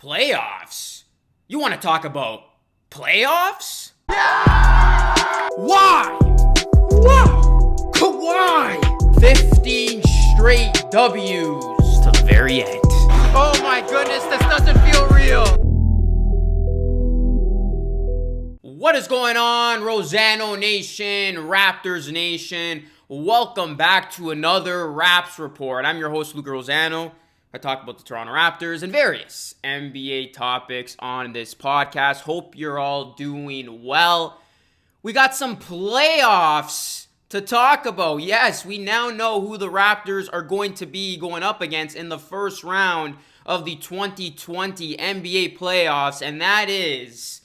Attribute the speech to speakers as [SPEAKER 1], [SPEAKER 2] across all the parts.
[SPEAKER 1] Playoffs? You want to talk about playoffs? Yeah! Why? Why? 15 straight W's to the very end.
[SPEAKER 2] Oh my goodness, this doesn't feel real.
[SPEAKER 1] What is going on, Rosano Nation, Raptors Nation? Welcome back to another Raps Report. I'm your host, Luca Rosano. I talk about the Toronto Raptors and various NBA topics on this podcast. Hope you're all doing well. We got some playoffs to talk about. Yes, we now know who the Raptors are going to be going up against in the first round of the 2020 NBA playoffs, and that is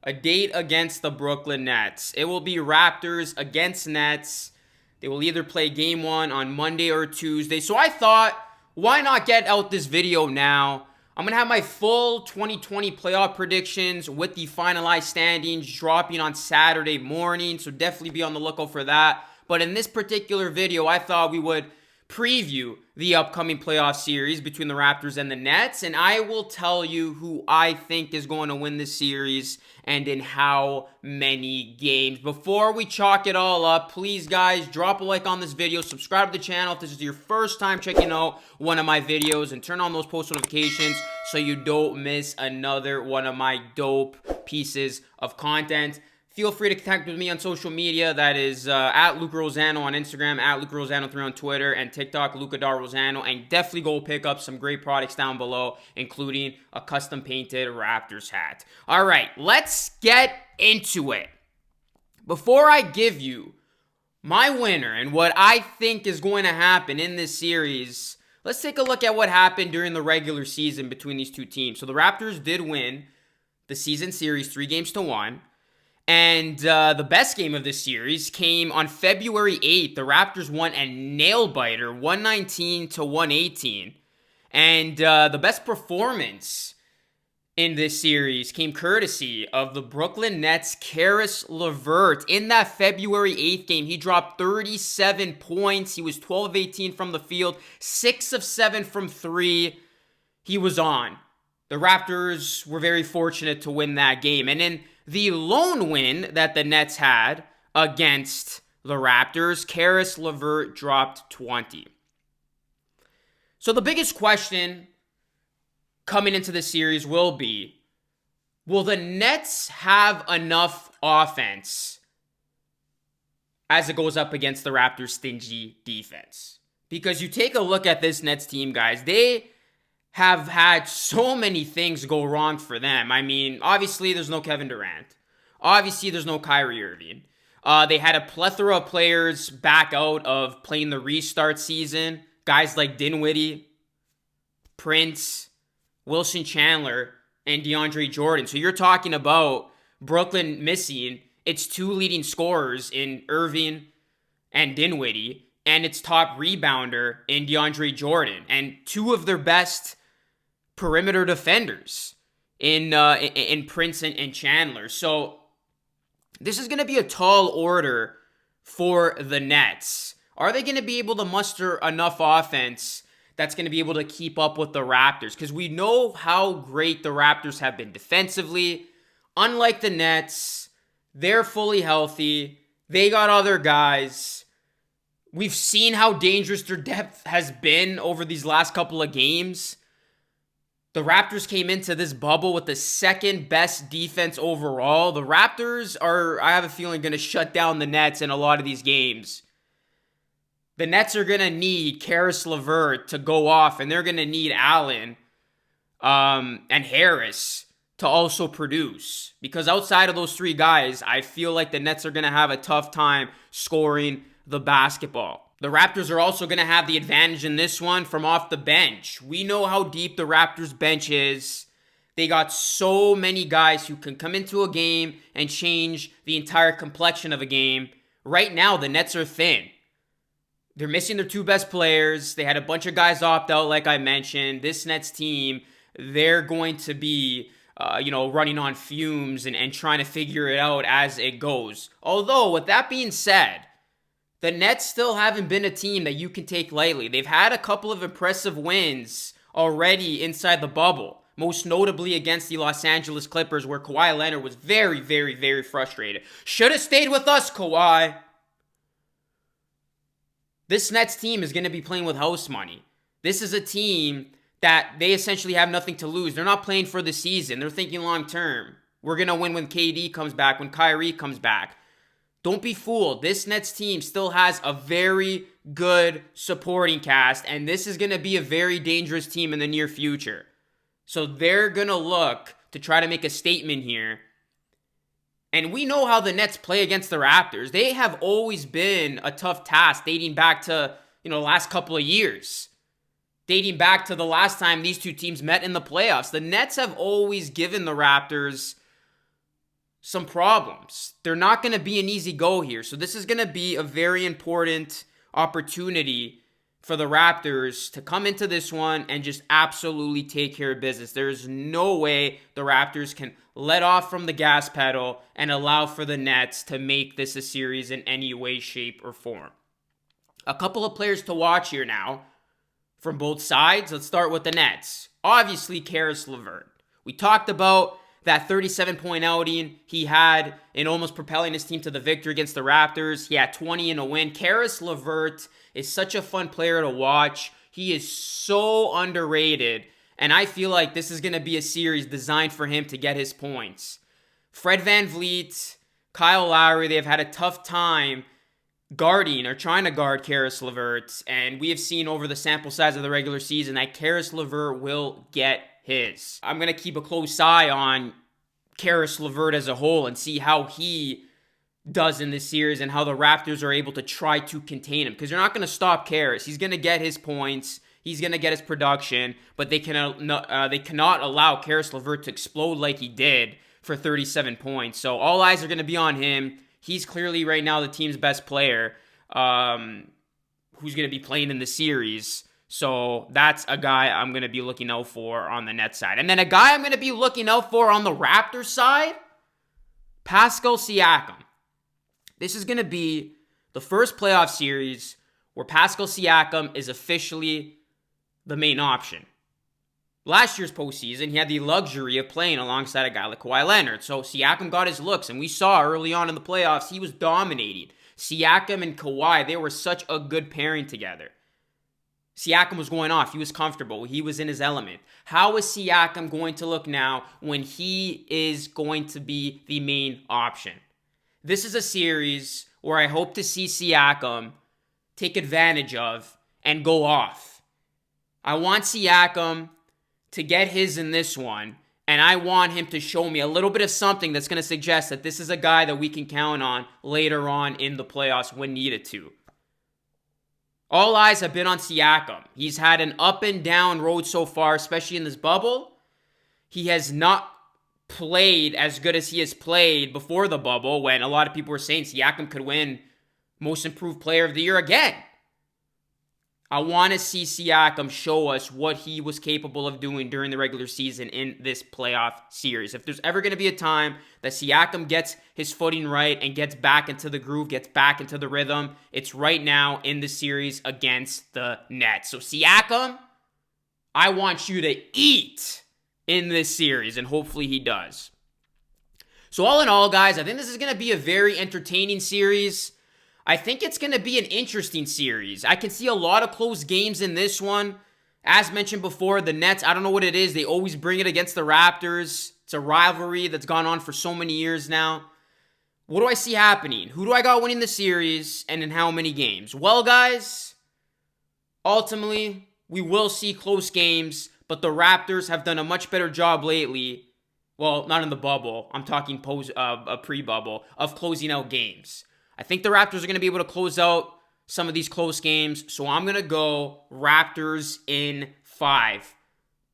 [SPEAKER 1] a date against the Brooklyn Nets. It will be Raptors against Nets. They will either play game one on Monday or Tuesday. So I thought, why not get out this video now? I'm going to have my full 2020 playoff predictions with the finalized standings dropping on Saturday morning, so definitely be on the lookout for that. But in this particular video, I thought we would preview the upcoming playoff series between the Raptors and the Nets, and I will tell you who I think is going to win this series and in how many games. Before we chalk it all up, please guys, drop a like on this video, subscribe to the channel if this is your first time checking out one of my videos, and turn on those post notifications so you don't miss another one of my dope pieces of content. Feel free to connect with me on social media. That is at Luca Rosano on Instagram, at Luca Rosano3 on Twitter, and TikTok, Luca Rosano. And definitely go pick up some great products down below, including a custom painted Raptors hat. All right, let's get into it. Before I give you my winner and what I think is going to happen in this series, let's take a look at what happened during the regular season between these two teams. So the Raptors did win the season series 3-1. And the best game of this series came on February 8th. The Raptors won a nail-biter, 119-118. And the best performance in this series came courtesy of the Brooklyn Nets' Caris LeVert. In that February 8th game, he dropped 37 points. He was 12 of 18 from the field, 6 of 7 from 3. He was on. The Raptors were very fortunate to win that game. And in the lone win that the Nets had against the Raptors, Caris LeVert dropped 20. So the biggest question coming into the series will be, will the Nets have enough offense as it goes up against the Raptors' stingy defense? Because you take a look at this Nets team, guys, they have had so many things go wrong for them. I mean, obviously, there's no Kevin Durant. Obviously, there's no Kyrie Irving. They had a plethora of players back out of playing the restart season. Guys like Dinwiddie, Prince, Wilson Chandler, and DeAndre Jordan. So you're talking about Brooklyn missing its two leading scorers in Irving and Dinwiddie, and its top rebounder in DeAndre Jordan, and two of their best perimeter defenders in Prince and Chandler. So this is going to be a tall order for the Nets. Are they going to be able to muster enough offense that's going to be able to keep up with the Raptors? Because we know how great the Raptors have been defensively. Unlike the Nets, they're fully healthy. They got other guys. We've seen how dangerous their depth has been over these last couple of games. The Raptors came into this bubble with the second best defense overall. The Raptors are, I have a feeling, going to shut down the Nets in a lot of these games. The Nets are going to need Caris LeVert to go off, and they're going to need Allen and Harris to also produce. Because outside of those three guys, I feel like the Nets are going to have a tough time scoring the basketball. The Raptors are also going to have the advantage in this one from off the bench. We know how deep the Raptors bench is. They got so many guys who can come into a game and change the entire complexion of a game. Right now, the Nets are thin. They're missing their two best players. They had a bunch of guys opt out, like I mentioned. This Nets team, they're going to be running on fumes and trying to figure it out as it goes. Although, with that being said, the Nets still haven't been a team that you can take lightly. They've had a couple of impressive wins already inside the bubble. most notably against the Los Angeles Clippers, where Kawhi Leonard was very, very, very frustrated. Should have stayed with us, Kawhi. This Nets team is going to be playing with house money. This is a team that they essentially have nothing to lose. They're not playing for the season. They're thinking long term. We're going to win when KD comes back, when Kyrie comes back. Don't be fooled. This Nets team still has a very good supporting cast, and this is going to be a very dangerous team in the near future. So they're going to look to try to make a statement here. And we know how the Nets play against the Raptors. They have always been a tough task dating back to, the last couple of years. Dating back to the last time these two teams met in the playoffs. The Nets have always given the Raptors some problems. They're not going to be an easy go here. So this is going to be a very important opportunity for the Raptors to come into this one and just absolutely take care of business. There's no way the Raptors can let off from the gas pedal and allow for the Nets to make this a series in any way, shape, or form. A couple of players to watch here now from both sides. Let's start with the Nets. Obviously, Caris LeVert. We talked about that 37-point outing he had in almost propelling his team to the victory against the Raptors. He had 20 in a win. Caris LeVert is such a fun player to watch. He is so underrated, and I feel like this is going to be a series designed for him to get his points. Fred VanVleet, Kyle Lowry, they have had a tough time guarding or trying to guard Caris LeVert, and we have seen over the sample size of the regular season that Caris LeVert will get his. I'm going to keep a close eye on Caris LeVert as a whole and see how he does in this series and how the Raptors are able to try to contain him, because they're not going to stop Caris. He's going to get his points. He's going to get his production, but they cannot allow Caris LeVert to explode like he did for 37 points. So all eyes are going to be on him. He's clearly right now the team's best player who's going to be playing in the series. So that's a guy I'm going to be looking out for on the Nets side. And then a guy I'm going to be looking out for on the Raptors side, Pascal Siakam. This is going to be the first playoff series where Pascal Siakam is officially the main option. Last year's postseason, he had the luxury of playing alongside a guy like Kawhi Leonard. So Siakam got his looks, and we saw early on in the playoffs, he was dominating. Siakam and Kawhi, they were such a good pairing together. Siakam was going off. He was comfortable. He was in his element. How is Siakam going to look now when he is going to be the main option? This is a series where I hope to see Siakam take advantage of and go off. I want Siakam to get his in this one, and I want him to show me a little bit of something that's going to suggest that this is a guy that we can count on later on in the playoffs when needed to. All eyes have been on Siakam. He's had an up and down road so far, especially in this bubble. He has not played as good as he has played before the bubble, when a lot of people were saying Siakam could win Most Improved Player of the Year again. I want to see Siakam show us what he was capable of doing during the regular season in this playoff series. If there's ever going to be a time that Siakam gets his footing right and gets back into the groove, gets back into the rhythm, it's right now in the series against the Nets. So Siakam, I want you to eat in this series, and hopefully he does. So all in all, guys, I think this is going to be a very entertaining series. I think it's going to be an interesting series. I can see a lot of close games in this one. As mentioned before, the Nets, I don't know what it is. They always bring it against the Raptors. It's a rivalry that's gone on for so many years now. What do I see happening? Who do I got winning the series, and in how many games? Well, guys, ultimately, we will see close games, but the Raptors have done a much better job lately. Well, not in the bubble. I'm talking pre-bubble, of closing out games. I think the Raptors are going to be able to close out some of these close games, so I'm going to go Raptors in 5.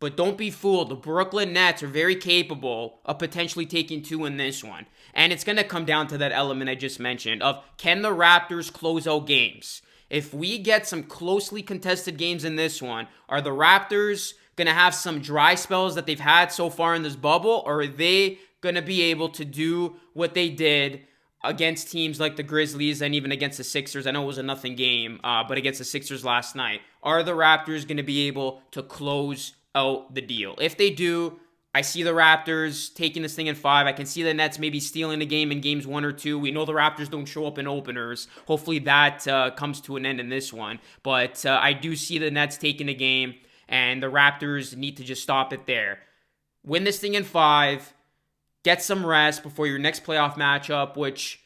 [SPEAKER 1] But don't be fooled. The Brooklyn Nets are very capable of potentially taking 2 in this one. And it's going to come down to that element I just mentioned of, can the Raptors close out games? If we get some closely contested games in this one, are the Raptors going to have some dry spells that they've had so far in this bubble, or are they going to be able to do what they did against teams like the Grizzlies and even against the Sixers? I know it was a nothing game, but against the Sixers last night. Are the Raptors going to be able to close out the deal. If they do, I see the Raptors taking this thing in 5. I can see the Nets maybe stealing the game in games 1 or 2. We know the Raptors don't show up in openers. Hopefully that comes to an end in this one. But I do see the Nets taking the game, and the Raptors need to just stop it there. Win this thing in 5. Get some rest before your next playoff matchup, which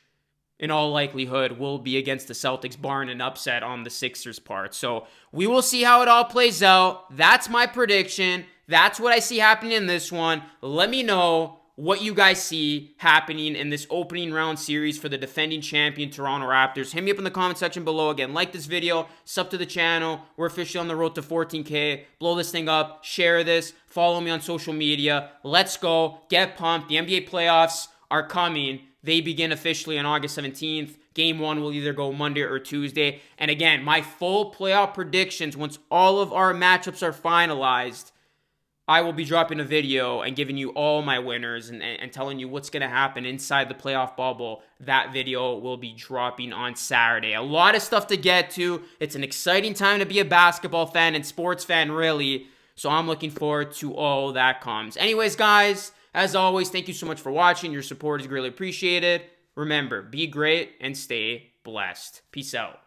[SPEAKER 1] in all likelihood will be against the Celtics, barring an upset on the Sixers' part. So we will see how it all plays out. That's my prediction. That's what I see happening in this one. Let me know what you guys see happening in this opening round series for the defending champion Toronto Raptors. Hit me up in the comment section below. Again, like this video, sub to the channel. We're officially on the road to 14K. Blow this thing up. Share this. Follow me on social media. Let's go. Get pumped. The NBA playoffs are coming. They begin officially on August 17th. Game 1 will either go Monday or Tuesday. And again, my full playoff predictions, once all of our matchups are finalized, I will be dropping a video and giving you all my winners and telling you what's going to happen inside the playoff bubble. That video will be dropping on Saturday. A lot of stuff to get to. It's an exciting time to be a basketball fan and sports fan, really. So I'm looking forward to all that comes. Anyways, guys, as always, thank you so much for watching. Your support is greatly appreciated. Remember, be great and stay blessed. Peace out.